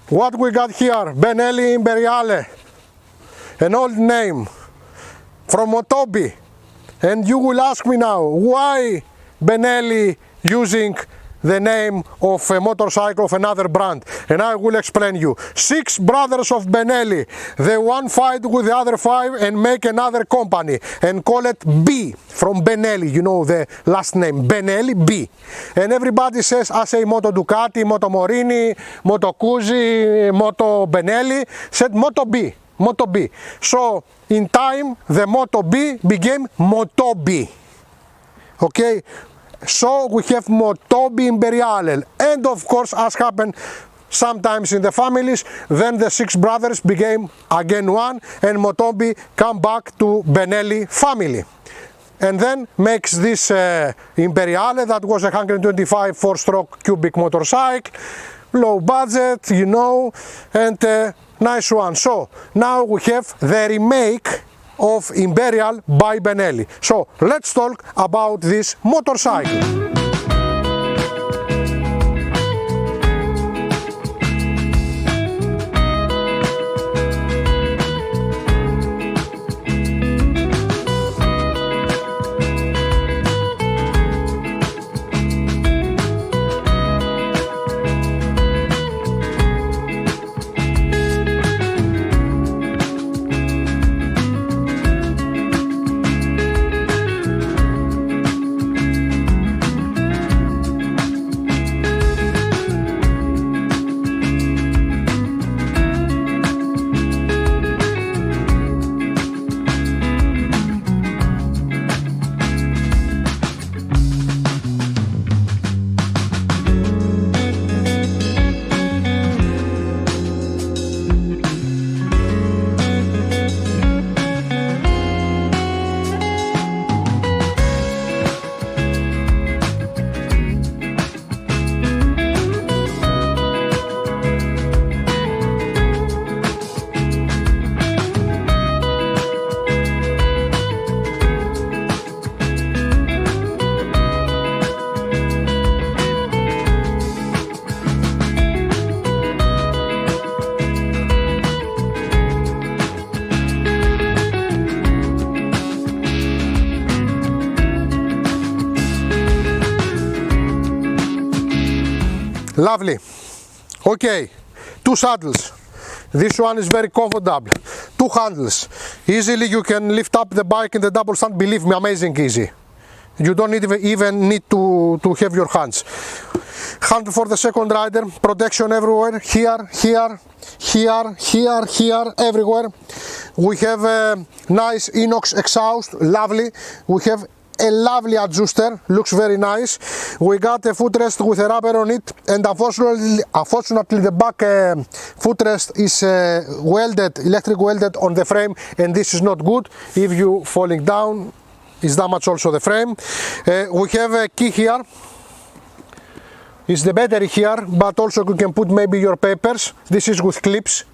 What we got here? Benelli Imperiale, an old name from Motobi. And you will ask me now, why Benelli using the name of a motorcycle of another brand? And I will explain you. 6 brothers of Benelli, they one fight with the other 5 and make another company and call it B from Benelli, you know the last name, Benelli B. And everybody says, I say Moto Ducati, Moto Morini, Moto Cusi, Moto Benelli, said Moto B. Motobi. So in time the Motobi became Motobi. Okay, so we have Motobi Imperiale, and of course, as happened sometimes in the families, then the 6 brothers became again one, and Motobi come back to Benelli family. And then makes this Imperiale, that was a 125 4-stroke cubic motorcycle, low budget, you know, and nice one. So now we have the remake of Imperial by Benelli. So let's talk about this motorcycle. Lovely. Okay, 2 saddles. This one is very comfortable. 2 handles. Easily you can lift up the bike in the double stand. Believe me, amazing easy. You don't even need to have your hands. Handle for the second rider. Protection everywhere. Here, here, here, here, here, everywhere. We have a nice inox exhaust. Lovely. We have a lovely adjuster, looks very nice. We got a footrest with a rubber on it, and unfortunately the back footrest is welded, electric welded on the frame, and this is not good. If you falling down, it's damaged also the frame. We have a key here. It's the battery here, but also you can put maybe your papers. This is with clips.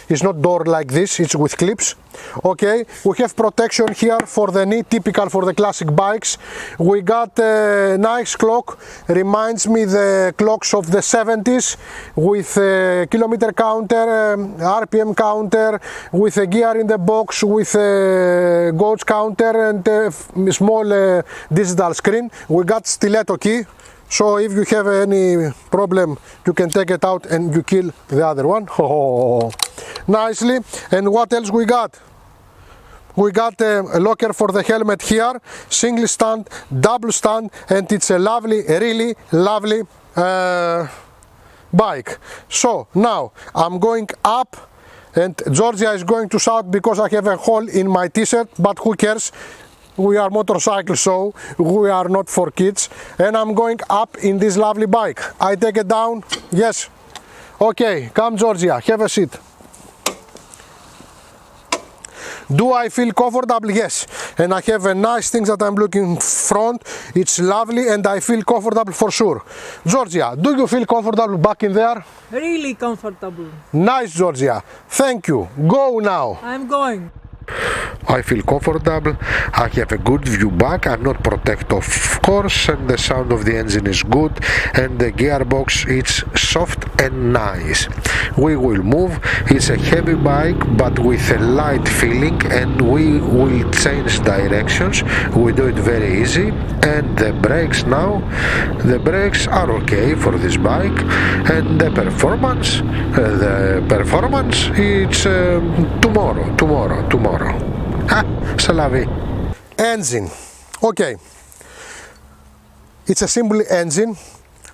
It's not door like this, it's with clips. Okay, we have protection here for the knee, typical for the classic bikes. We got a nice clock, reminds me the clocks of the 70s, with a kilometer counter, RPM counter, with a gear in the box, with a gauge counter and a small digital screen. We got stiletto key. So if you have any problem, you can take it out and you kill the other one. Oh, nicely. And what else we got? We got a locker for the helmet here, single stand, double stand, and it's a lovely, really lovely bike. So now I'm going up, and Georgia is going to shout because I have a hole in my t-shirt, but who cares? We are motorcycles, so we are not for kids. And I'm going up in this lovely bike. I take it down. Yes. Okay, come Georgia, have a seat. Do I feel comfortable? Yes. And I have a nice thing that I'm looking front. It's lovely and I feel comfortable for sure. Georgia, do you feel comfortable back in there? Really comfortable. Nice, Georgia. Thank you. Go now. I'm going. I feel comfortable, I have a good view back, I'm not protected of course, and the sound of the engine is good, and the gearbox is soft and nice. We will move, it's a heavy bike but with a light feeling, and we will change directions, we do it very easy. And the brakes now, the brakes are okay for this bike, and the performance it's tomorrow. C'est la vie. Engine, okay, it's a simple engine,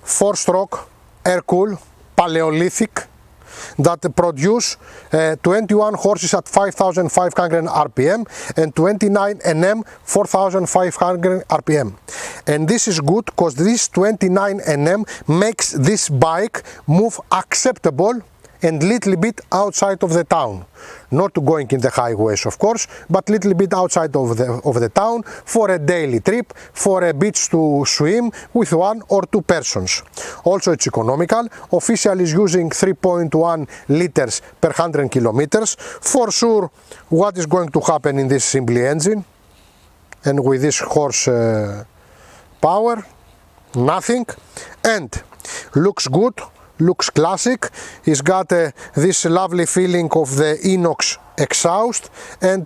4-stroke, air-cooled, Paleolithic, that produce 21 horses at 5,500 RPM and 29 Nm 4,500 RPM. And this is good because this 29 Nm makes this bike move acceptable and little bit outside of the town. Not going in the highways of course, but little bit outside of the town for a daily trip, for a beach to swim with 1 or 2 persons. Also it's economical, official is using 3.1 liters per 100 kilometers. For sure what is going to happen in this simple engine and with this horse power? Nothing. And looks good. Looks classic, it's got this lovely feeling of the inox exhaust, and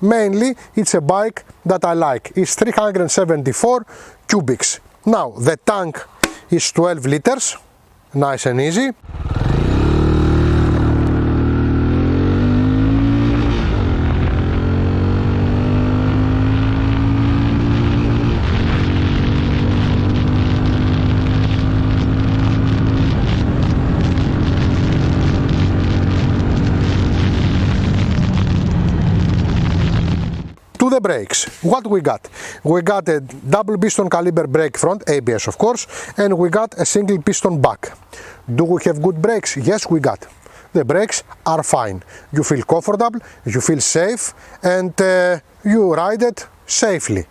mainly it's a bike that I like. It's 374 cubics. Now the tank is 12 liters, nice and easy. To the brakes, what we got? We got a double piston caliber brake front, ABS of course, and we got a single piston back. Do we have good brakes? Yes, we got. The brakes are fine. You feel comfortable, you feel safe, and you ride it safely.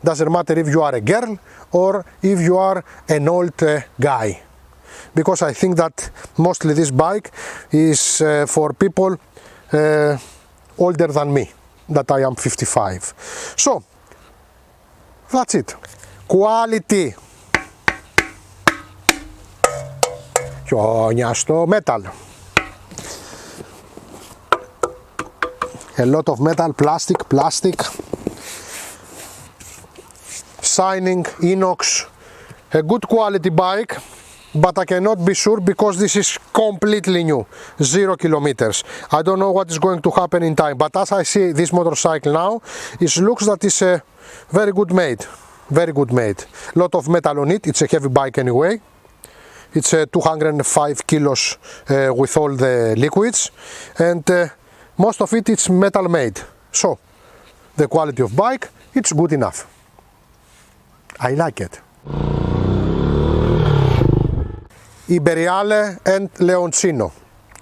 Doesn't matter if you are a girl or if you are an old guy. Because I think that mostly this bike is for people older than me. That I am 55. So that's it. Quality. Chania στο metal. A lot of metal, plastic. Shining, inox. A good quality bike. But I cannot be sure because this is completely new, 0 kilometers. I don't know what is going to happen in time, but as I see this motorcycle now, it looks that it's a very good made. Lot of metal on it, it's a heavy bike anyway. It's 205 kilos with all the liquids, and most of it is metal made. So, the quality of bike, it's good enough. I like it. Imperiale and Leoncino,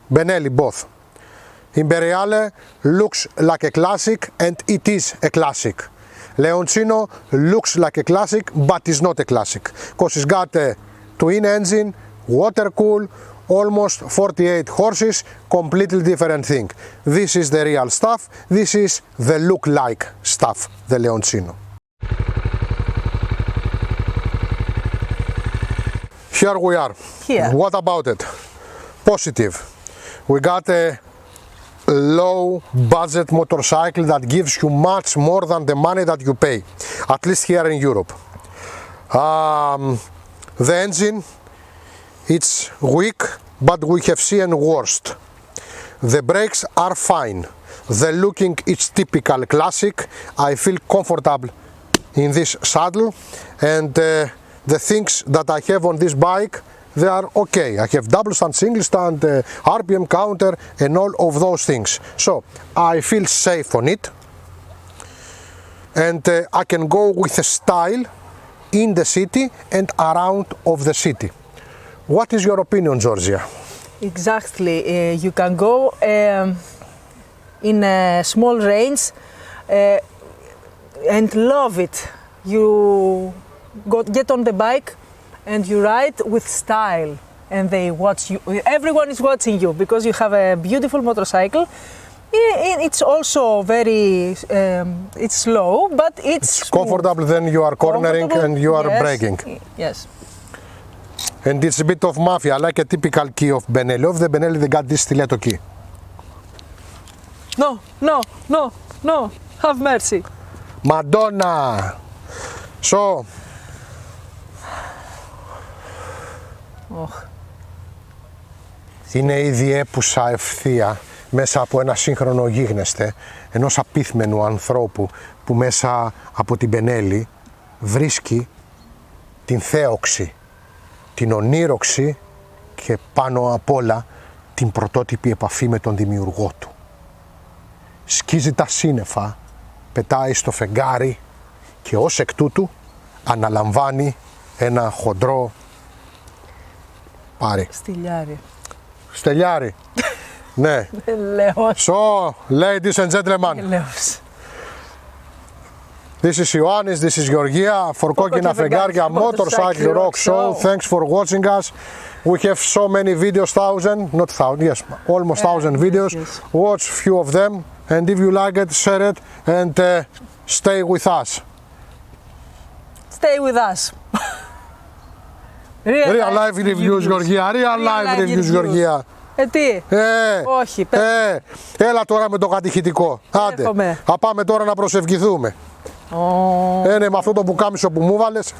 Benelli both. Imperiale looks like a classic and it is a classic. Leoncino looks like a classic but is not a classic because it's got a twin engine, water cool, almost 48 horses, completely different thing. This is the real stuff, this is the look like stuff, the Leoncino. Here we are. Here. What about it? Positive. We got a low budget motorcycle that gives you much more than the money that you pay, at least here in Europe. The engine, it's weak, but we have seen worst. The brakes are fine. The looking is typical classic. I feel comfortable in this saddle, and the things that I have on this bike, they are okay. I have double stand, single stand, RPM counter and all of those things. So I feel safe on it, and I can go with a style in the city and around of the city. What is your opinion, Georgia? Exactly. You can go in a small range and love it. You get on the bike and you ride with style, and they watch you. Everyone is watching you because you have a beautiful motorcycle, It's also very, it's slow, but it's smooth. Comfortable, then you are cornering and you are braking. Yes. And it's a bit of mafia, like a typical key of Benelli. Of the Benelli, they got this stiletto key. No, no, no, no, have mercy. Madonna! So, είναι η διέπουσα ευθεία μέσα από ένα σύγχρονο γίγνεσθε ενός απίθμενου ανθρώπου που μέσα από την Benelli βρίσκει την θέοξη, την ονείροξη και πάνω απ' όλα την πρωτότυπη επαφή με τον δημιουργό του. Σκίζει τα σύννεφα, πετάει στο φεγγάρι και ως εκ τούτου αναλαμβάνει ένα χοντρό πάρει. Στυλιάρι. Στελιάρι. Ναι. Λέος. So, ladies and gentlemen, Λέος. this is Ioannis, this is Georgia for KOKKINA FEGARIA Motorcycle Rock Show. Thanks for watching us. We have so many videos, almost 1,000 videos. Yes. Watch few of them, and if you like it, share it, and stay with us. Stay with us. Real life reviews, Georgia. Real life reviews, Georgia. Τι. Όχι. Έλα τώρα με το κατηχητικό. Άντε. Θα πάμε τώρα να προσευχηθούμε. Είναι με αυτό το πουκάμισο που μου βάλες.